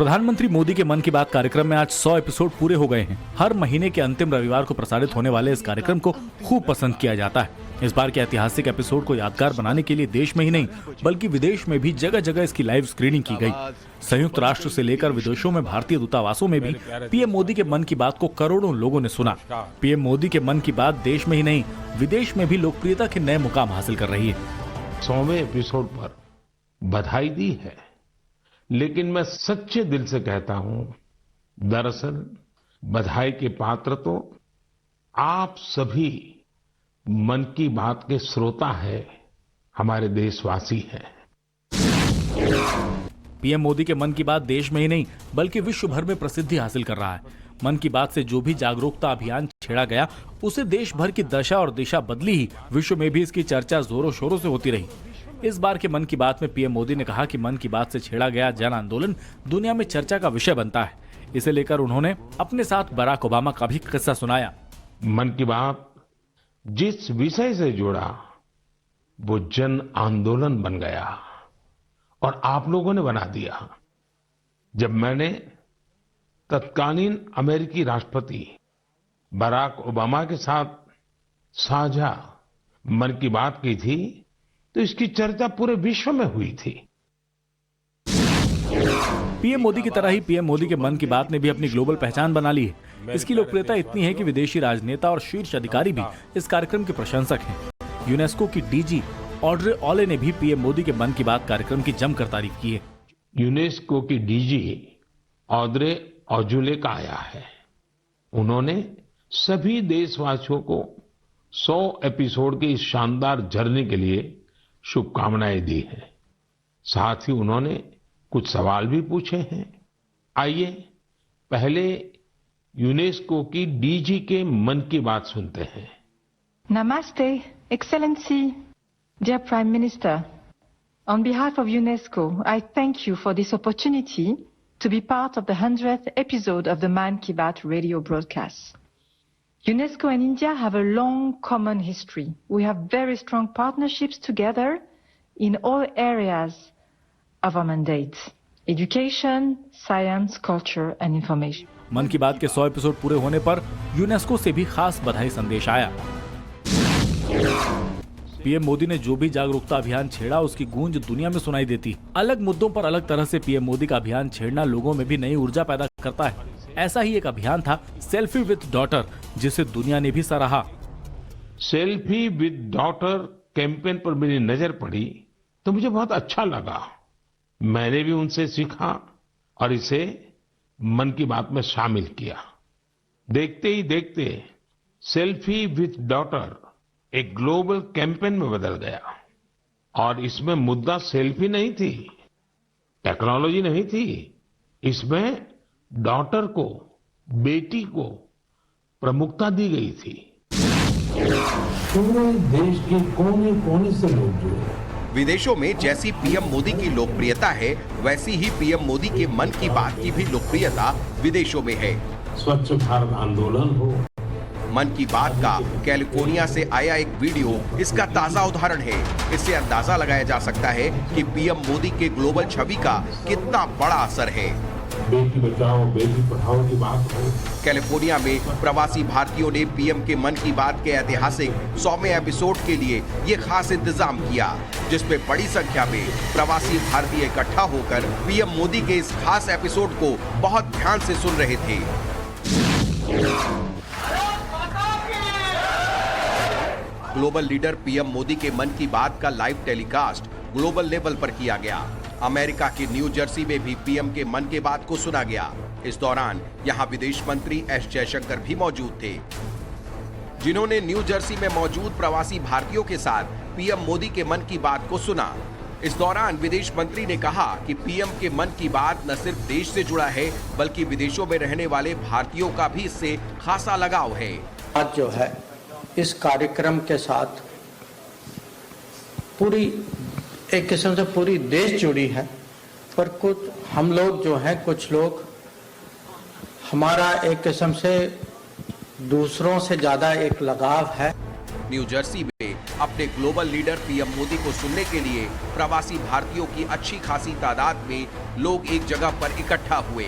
प्रधानमंत्री मोदी के मन की बात कार्यक्रम में आज 100 एपिसोड पूरे हो गए हैं। हर महीने के अंतिम रविवार को प्रसारित होने वाले इस कार्यक्रम को खूब पसंद किया जाता है। इस बार के ऐतिहासिक एपिसोड को यादगार बनाने के लिए देश में ही नहीं बल्कि विदेश में भी जगह जगह इसकी लाइव स्क्रीनिंग की गई। संयुक्त राष्ट्र से लेकर विदेशों में भारतीय दूतावासों में भी पीएम मोदी के मन की बात को करोड़ों लोगों ने सुना। पीएम मोदी के मन की बात देश में ही नहीं विदेश में भी लोकप्रियता के नए मुकाम हासिल कर रही है। 100वें एपिसोड पर बधाई दी है, लेकिन मैं सच्चे दिल से कहता हूं, दरअसल बधाई के पात्र तो आप सभी मन की बात के श्रोता है, हमारे देशवासी हैं। पीएम मोदी के मन की बात देश में ही नहीं बल्कि विश्व भर में प्रसिद्धि हासिल कर रहा है। मन की बात से जो भी जागरूकता अभियान छेड़ा गया उसे देश भर की दशा और दिशा बदली ही विश्व में भी इसकी चर्चा जोरों शोरों से होती रही। इस बार के मन की बात में पीएम मोदी ने कहा कि मन की बात से छेड़ा गया जन आंदोलन दुनिया में चर्चा का विषय बनता है। इसे लेकर उन्होंने अपने साथ बराक ओबामा का भी किस्सा सुनाया। मन की बात जिस विषय से जुड़ा वो जन आंदोलन बन गया और आप लोगों ने बना दिया। जब मैंने तत्कालीन अमेरिकी राष्ट्रपति बराक ओबामा के साथ साझा मन की बात की थी तो इसकी चर्चा पूरे विश्व में हुई थी। पीएम मोदी की तरह ही पीएम मोदी के मन की बात ने भी अपनी ग्लोबल पहचान बना ली है। इसकी लोकप्रियता इतनी है कि विदेशी राजनेता और शीर्ष अधिकारी भी इस कार्यक्रम के प्रशंसक हैं। यूनेस्को की डीजी ऑड्रे ऑले ने भी पीएम मोदी के मन की बात कार्यक्रम की जमकर तारीफ की है। यूनेस्को की डीजी ऑड्रे ऑजुले का आया है। उन्होंने सभी देशवासियों को 100 एपिसोड की इस शानदार जर्नी के लिए शुभकामनाएं दी हैं। साथ ही उन्होंने कुछ सवाल भी पूछे हैं। आइए पहले यूनेस्को की डीजी के मन की बात सुनते हैं। Namaste, Excellency, dear Prime Minister. On behalf of UNESCO, I thank you for this opportunity to be part of the 100th episode of the Man Ki Baat radio broadcast. UNESCO and India have a long common history. We have very strong partnerships together in all areas of our mandate: education, science, culture and information. मन की बात के 100 episode पूरे होने पर UNESCO से भी खास बधाई संदेश आया। पीएम मोदी ने जो भी जागरूकता अभियान छेड़ा उसकी गूंज दुनिया में सुनाई देती। अलग मुद्दों पर अलग तरह से पीएम मोदी का अभियान छेड़ना लोगों में भी नई ऊर्जा पैदा करता है। ऐसा ही एक अभियान था सेल्फी विद डॉटर, जिसे दुनिया ने भी सराहा। सेल्फी विद डॉटर कैंपेन पर मेरी नजर पड़ी तो मुझे बहुत अच्छा लगा। मैंने भी उनसे सीखा और इसे मन की बात में शामिल किया। देखते ही देखते सेल्फी विद डॉटर एक ग्लोबल कैंपेन में बदल गया और इसमें मुद्दा सेल्फी नहीं थी, टेक्नोलॉजी नहीं थी, इसमें डॉटर को, बेटी को प्रमुखता दी गई थी। पूरे देश के कोने कोने से लोग जुड़े। विदेशों में जैसी पीएम मोदी की लोकप्रियता है वैसी ही पीएम मोदी के मन की बात की भी लोकप्रियता विदेशों में है। स्वच्छ भारत आंदोलन हो, मन की बात का कैलिफोर्निया से आया एक वीडियो इसका ताजा उदाहरण है। इससे अंदाजा लगाया जा सकता है कि पीएम मोदी के ग्लोबल छवि का कितना बड़ा असर है। बेटी बचाओ बेटी पढ़ाओ की बात हो। कैलिफोर्निया में प्रवासी भारतीयों ने पीएम के मन की बात के ऐतिहासिक 100वें एपिसोड के लिए ये खास इंतजाम किया, जिसमें बड़ी संख्या में प्रवासी भारतीय इकट्ठा होकर पीएम मोदी के इस खास एपिसोड को बहुत ध्यान से सुन रहे थे। ग्लोबल लीडर पीएम मोदी के मन की बात का लाइव टेलीकास्ट ग्लोबल लेवल पर किया गया। अमेरिका के न्यू जर्सी में भी पीएम के मन की बात को सुना गया। इस दौरान यहां विदेश मंत्री एस जयशंकर भी मौजूद थे, जिन्होंने न्यू जर्सी में मौजूद प्रवासी भारतीयों के साथ पीएम मोदी के मन की बात को सुना। इस दौरान विदेश मंत्री ने कहा कि पीएम के मन की बात न सिर्फ देश से जुड़ा है बल्कि विदेशों में रहने वाले भारतीयों का भी इससे खासा लगाव है। आज जो है इस कार्यक्रम के साथ पूरी एक किस्म से पूरी देश जुड़ी है, पर कुछ हम लोग जो हैं, कुछ लोग हमारा एक किस्म से दूसरों से ज्यादा एक लगाव है। न्यू जर्सी में अपने ग्लोबल लीडर पीएम मोदी को सुनने के लिए प्रवासी भारतीयों की अच्छी खासी तादाद में लोग एक जगह पर इकट्ठा हुए।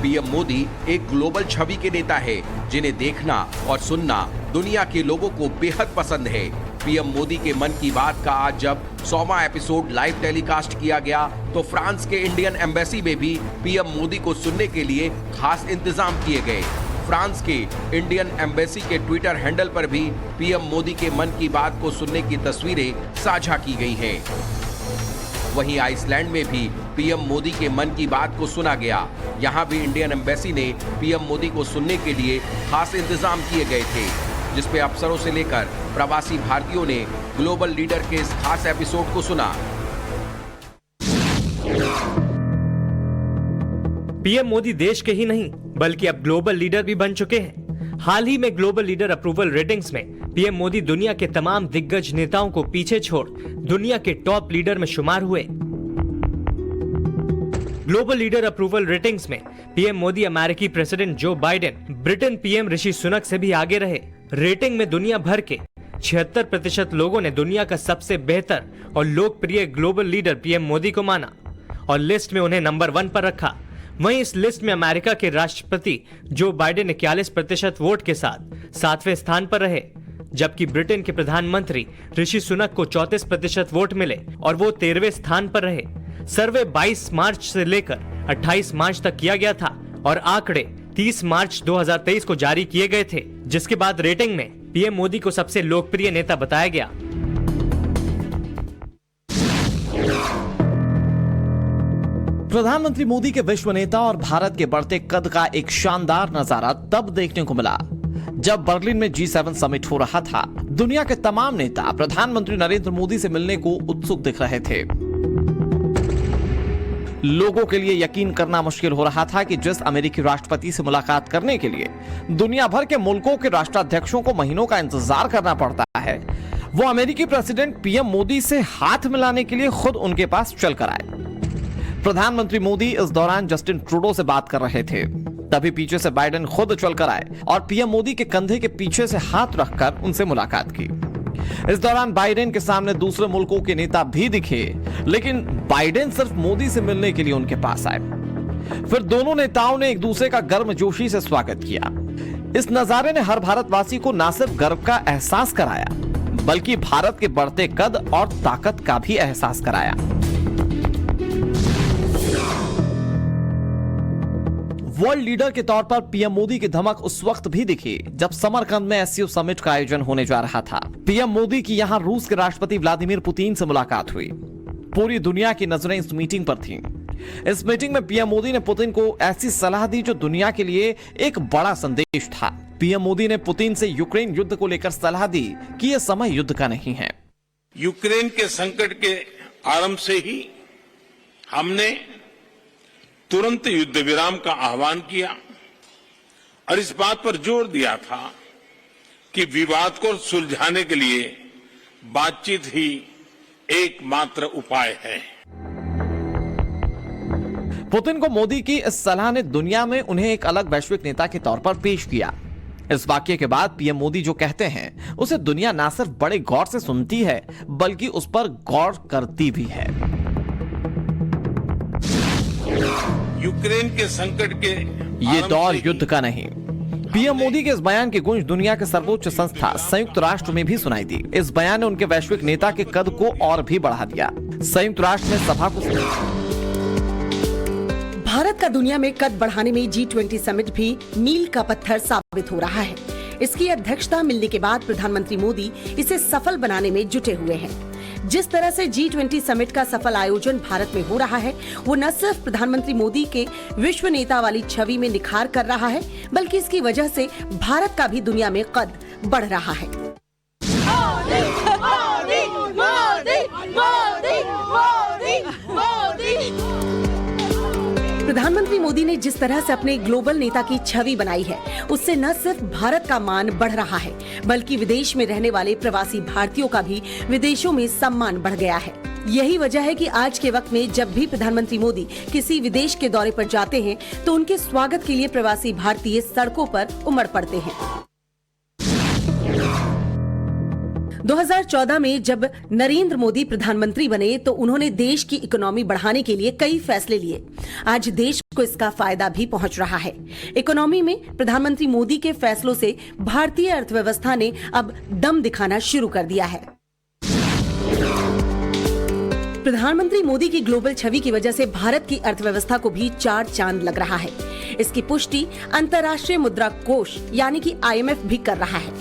पीएम मोदी एक ग्लोबल छवि के नेता है जिन्हें देखना और सुनना दुनिया के लोगों को बेहद पसंद है। पीएम मोदी के मन की बात का आज जब 100वां एपिसोड लाइव टेलीकास्ट किया गया तो फ्रांस के इंडियन एम्बेसी में भी पीएम मोदी को सुनने के लिए खास इंतजाम किए गए। फ्रांस के इंडियन एम्बेसी के ट्विटर हैंडल पर भी पीएम मोदी के मन की बात को सुनने की तस्वीरें साझा की गई हैं। वहीं आइसलैंड में भी पीएम मोदी के मन की बात को सुना गया। यहां भी इंडियन एम्बेसी ने पीएम मोदी को सुनने के लिए खास इंतजाम किए गए थे, जिसपे अफसरों से लेकर प्रवासी भारतीयों ने ग्लोबल लीडर के इस खास एपिसोड को सुना। पीएम मोदी देश के ही नहीं बल्कि अब ग्लोबल लीडर भी बन चुके हैं। हाल ही में ग्लोबल लीडर अप्रूवल रेटिंग्स में पीएम मोदी दुनिया के तमाम दिग्गज नेताओं को पीछे छोड़ दुनिया के टॉप लीडर में शुमार हुए। ग्लोबल लीडर अप्रूवल रेटिंग्स में पीएम मोदी अमेरिकी president Joe Biden, Britain PM Rishi Sunak से भी आगे रहे। रेटिंग में दुनिया भर के 76% लोगों ने दुनिया का सबसे बेहतर और लोकप्रिय ग्लोबल लीडर पीएम मोदी को माना और लिस्ट में उन्हें नंबर 1 पर रखा। वहीं इस लिस्ट में अमेरिका के राष्ट्रपति जो बाइडेन 41% वोट के साथ 7वें स्थान पर रहे, जबकि ब्रिटेन के प्रधानमंत्री ऋषि सुनक को 34% वोट मिले और वो 13वें स्थान पर रहे। सर्वे 22 मार्च से लेकर 28 मार्च तक किया गया था और आंकड़े 30 मार्च 2023 को जारी किए गए थे, जिसके बाद रेटिंग में पीएम मोदी को सबसे लोकप्रिय नेता बताया गया। प्रधानमंत्री मोदी के विश्व नेता और भारत के बढ़ते कद का एक शानदार नजारा तब देखने को मिला जब बर्लिन में G7 समिट हो रहा था। दुनिया के तमाम नेता प्रधानमंत्री नरेंद्र मोदी से मिलने को उत्सुक दिख रहे थे। लोगों के लिए यकीन करना मुश्किल हो रहा था कि जिस अमेरिकी राष्ट्रपति से मुलाकात करने के लिए दुनिया भर के मुल्कों के राष्ट्राध्यक्षों को महीनों का इंतजार करना पड़ता है, वो अमेरिकी प्रेसिडेंट पीएम मोदी से हाथ मिलाने के लिए खुद उनके पास चल कर आए। प्रधानमंत्री मोदी इस दौरान जस्टिन ट्रूडो से बात कर रहे थे, तभी पीछे से बाइडेन खुद चलकर आए और पीएम मोदी के कंधे के पीछे से हाथ रखकर उनसे मुलाकात की। इस दौरान बाइडेन के सामने दूसरे मुल्कों के नेता भी दिखे, लेकिन बाइडेन सिर्फ मोदी से मिलने के लिए उनके पास आए। फिर दोनों नेताओं ने एक दूसरे का गर्मजोशी से स्वागत किया। इस नजारे ने हर भारतवासी को न सिर्फ गर्व का एहसास कराया, बल्कि भारत के बढ़ते कद और ताकत का भी एहसास कराया। वर्ल्ड लीडर के तौर पर पीएम मोदी की धमक उस वक्त भी दिखी जब समरकंद में एससीओ समिट का आयोजन होने जा रहा था। पीएम मोदी की यहां रूस के राष्ट्रपति व्लादिमीर पुतिन से मुलाकात हुई। पूरी दुनिया की नजरें इस मीटिंग पर थीं। इस मीटिंग में पीएम मोदी ने पुतिन को ऐसी सलाह दी जो दुनिया के लिए एक बड़ा संदेश था। पीएम मोदी ने पुतिन से यूक्रेन युद्ध को लेकर सलाह दी कि यह समय युद्ध का नहीं है। यूक्रेन के संकट के आरंभ से ही हमने तुरंत युद्ध विराम का आह्वान किया और इस बात पर जोर दिया था कि विवाद को सुलझाने के लिए बातचीत ही एकमात्र उपाय है। पुतिन को मोदी की इस सलाह ने दुनिया में उन्हें एक अलग वैश्विक नेता के तौर पर पेश किया। इस वाक्य के बाद पीएम मोदी जो कहते हैं उसे दुनिया न सिर्फ बड़े गौर से सुनती है बल्कि उस पर गौर करती भी है। यूक्रेन के संकट के ये दौर युद्ध का नहीं। पीएम मोदी के इस बयान की गूंज दुनिया के सर्वोच्च संस्था संयुक्त राष्ट्र में भी सुनाई दी। इस बयान ने उनके वैश्विक नेता के कद को और भी बढ़ा दिया। संयुक्त राष्ट्र में सभा को भारत का दुनिया में कद बढ़ाने में G20 समिट भी मील का पत्थर साबित हो रहा है। इसकी अध्यक्षता मिलने के बाद प्रधानमंत्री मोदी इसे सफल बनाने में जुटे हुए हैं। जिस तरह से G20 समिट का सफल आयोजन भारत में हो रहा है, वो न सिर्फ प्रधानमंत्री मोदी के विश्व नेता वाली छवि में निखार कर रहा है, बल्कि इसकी वजह से भारत का भी दुनिया में कद बढ़ रहा है। मोदी, मोदी, मोदी, मोदी, मोदी, मोदी। प्रधानमंत्री मोदी ने जिस तरह से अपने ग्लोबल नेता की छवि बनाई है, उससे न सिर्फ भारत का मान बढ़ रहा है, बल्कि विदेश में रहने वाले प्रवासी भारतीयों का भी विदेशों में सम्मान बढ़ गया है। यही वजह है कि आज के वक्त में जब भी प्रधानमंत्री मोदी किसी विदेश के दौरे पर जाते हैं, तो उनके स्वागत के लिए प्रवासी भारतीय सड़कों पर उमड़ पड़ते हैं। 2014 में जब नरेंद्र मोदी प्रधानमंत्री बने तो उन्होंने देश की इकोनॉमी बढ़ाने के लिए कई फैसले लिए। आज देश को इसका फायदा भी पहुंच रहा है। इकोनॉमी में प्रधानमंत्री मोदी के फैसलों से भारतीय अर्थव्यवस्था ने अब दम दिखाना शुरू कर दिया है। प्रधानमंत्री मोदी की ग्लोबल छवि की वजह से भारत की अर्थव्यवस्था को भी चार चांद लग रहा है। इसकी पुष्टि अंतर्राष्ट्रीय मुद्रा कोष यानी कि IMF भी कर रहा है।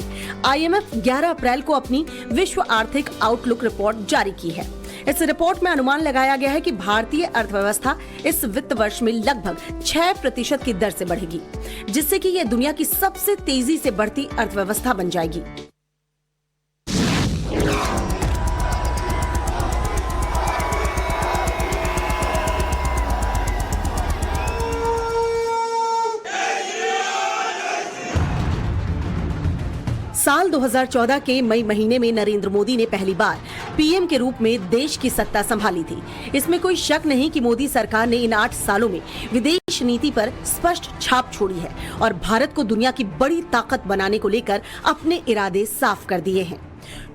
IMF 11 अप्रैल को अपनी विश्व आर्थिक आउटलुक रिपोर्ट जारी की है। इस रिपोर्ट में अनुमान लगाया गया है कि भारतीय अर्थव्यवस्था इस वित्त वर्ष में लगभग 6% की दर से बढ़ेगी, जिससे कि यह दुनिया की सबसे तेजी से बढ़ती अर्थव्यवस्था बन जाएगी। साल 2014 के मई महीने में नरेंद्र मोदी ने पहली बार पीएम के रूप में देश की सत्ता संभाली थी। इसमें कोई शक नहीं कि मोदी सरकार ने इन 8 सालों में विदेश नीति पर स्पष्ट छाप छोड़ी है और भारत को दुनिया की बड़ी ताकत बनाने को लेकर अपने इरादे साफ कर दिए हैं।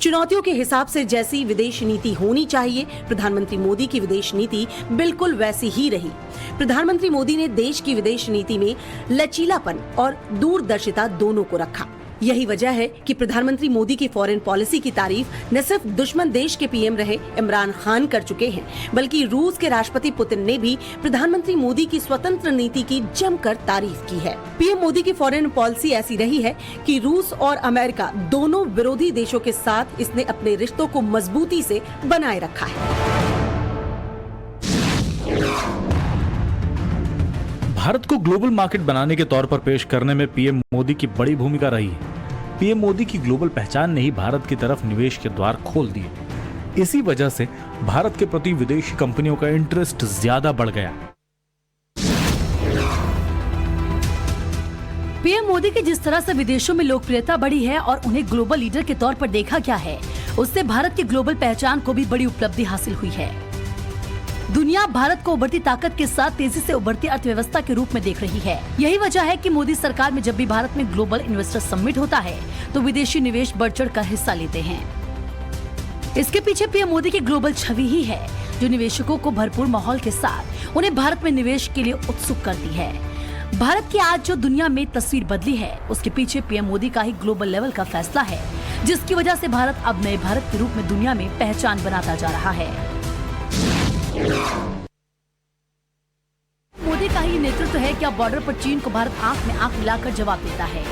चुनौतियों के हिसाब से जैसी विदेश नीति होनी चाहिए, प्रधानमंत्री मोदी की विदेश नीति बिल्कुल वैसी ही रही। प्रधानमंत्री मोदी ने देश की विदेश नीति में लचीलापन और दूरदर्शिता दोनों को रखा। यही वजह है कि प्रधानमंत्री मोदी की फॉरेन पॉलिसी की तारीफ न सिर्फ दुश्मन देश के पीएम रहे इमरान खान कर चुके हैं, बल्कि रूस के राष्ट्रपति पुतिन ने भी प्रधानमंत्री मोदी की स्वतंत्र नीति की जमकर तारीफ की है। पीएम मोदी की फॉरेन पॉलिसी ऐसी रही है कि रूस और अमेरिका दोनों विरोधी देशों के साथ इसने अपने रिश्तों को मजबूती से बनाए रखा है। भारत को ग्लोबल मार्केट बनाने के तौर पर पेश करने में पीएम मोदी की बड़ी भूमिका रही है। पीएम मोदी की ग्लोबल पहचान ने ही भारत की तरफ निवेश के द्वार खोल दिए। इसी वजह से भारत के प्रति विदेशी कंपनियों का इंटरेस्ट ज्यादा बढ़ गया। पीएम मोदी की जिस तरह से विदेशों में लोकप्रियता बढ़ी है और उन्हें ग्लोबल लीडर के तौर पर देखा गया है, उससे भारत की ग्लोबल पहचान को भी बड़ी उपलब्धि हासिल हुई है। दुनिया भारत को उभरती ताकत के साथ तेजी से उभरती अर्थव्यवस्था के रूप में देख रही है। यही वजह है कि मोदी सरकार में जब भी भारत में ग्लोबल इन्वेस्टर समिट होता है तो विदेशी निवेश बढ़ चढ़ कर हिस्सा लेते हैं। इसके पीछे पीएम मोदी की ग्लोबल छवि ही है, जो निवेशकों को भरपूर माहौल के साथ उन्हें भारत में निवेश के लिए उत्सुक करती है। भारत की आज जो दुनिया में तस्वीर बदली है, उसके पीछे पीएम मोदी का ही ग्लोबल लेवल का फैसला है, जिसकी वजह से भारत अब नए भारत के रूप में दुनिया में पहचान बनाता जा रहा है। मोदी का ही नेतृत्व है कि अब बॉर्डर पर चीन को भारत आंख में आंख मिलाकर जवाब देता है।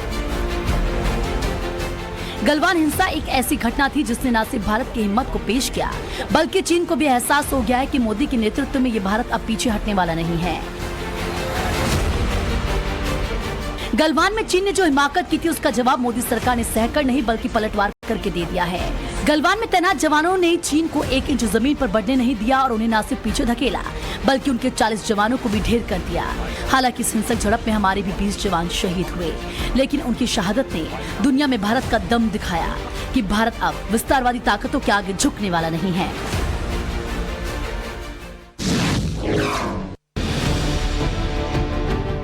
गलवान हिंसा एक ऐसी घटना थी जिसने न सिर्फ भारत की हिम्मत को पेश किया, बल्कि चीन को भी एहसास हो गया है कि मोदी के नेतृत्व में ये भारत अब पीछे हटने वाला नहीं है। गलवान में चीन ने जो हिमाकत की थी, उसका जवाब मोदी सरकार ने सहकर नहीं बल्कि पलटवार करके दे दिया है। गलवान में तैनात जवानों ने चीन को 1 इंच जमीन पर बढ़ने नहीं दिया और उन्हें न सिर्फ पीछे धकेला, बल्कि उनके 40 जवानों को भी ढेर कर दिया। हालांकि इस हिंसक झड़प में हमारे भी 20 जवान शहीद हुए, लेकिन उनकी शहादत ने दुनिया में भारत का दम दिखाया कि भारत अब विस्तारवादी ताकतों के आगे झुकने वाला नहीं है।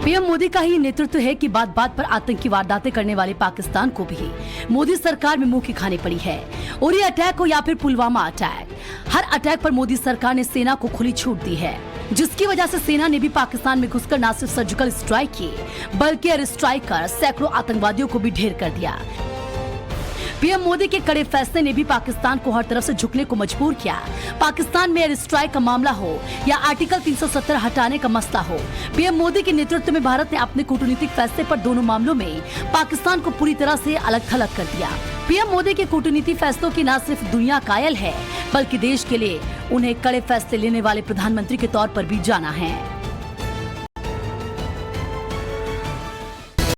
पीएम मोदी का ही नेतृत्व है कि बात बात पर आतंकी वारदातें करने वाले पाकिस्तान को भी मोदी सरकार में मुंह की खानी पड़ी है। उरी अटैक हो या फिर पुलवामा अटैक, हर अटैक पर मोदी सरकार ने सेना को खुली छूट दी है, जिसकी वजह से सेना ने भी पाकिस्तान में घुसकर न सिर्फ सर्जिकल स्ट्राइक किए, बल्कि एयर स्ट्राइक कर सैकड़ों आतंकवादियों को भी ढेर कर दिया। पीएम मोदी के कड़े फैसले ने भी पाकिस्तान को हर तरफ से झुकने को मजबूर किया। पाकिस्तान में एयर स्ट्राइक का मामला हो या आर्टिकल 370 हटाने का मसला हो, पीएम मोदी के नेतृत्व में भारत ने अपने कूटनीतिक फैसले पर दोनों मामलों में पाकिस्तान को पूरी तरह से अलग थलग कर दिया। पीएम मोदी के कूटनीतिक फैसलों की न सिर्फ दुनिया कायल है, बल्कि देश के लिए उन्हें कड़े फैसले लेने वाले प्रधानमंत्री के तौर पर भी जाना है।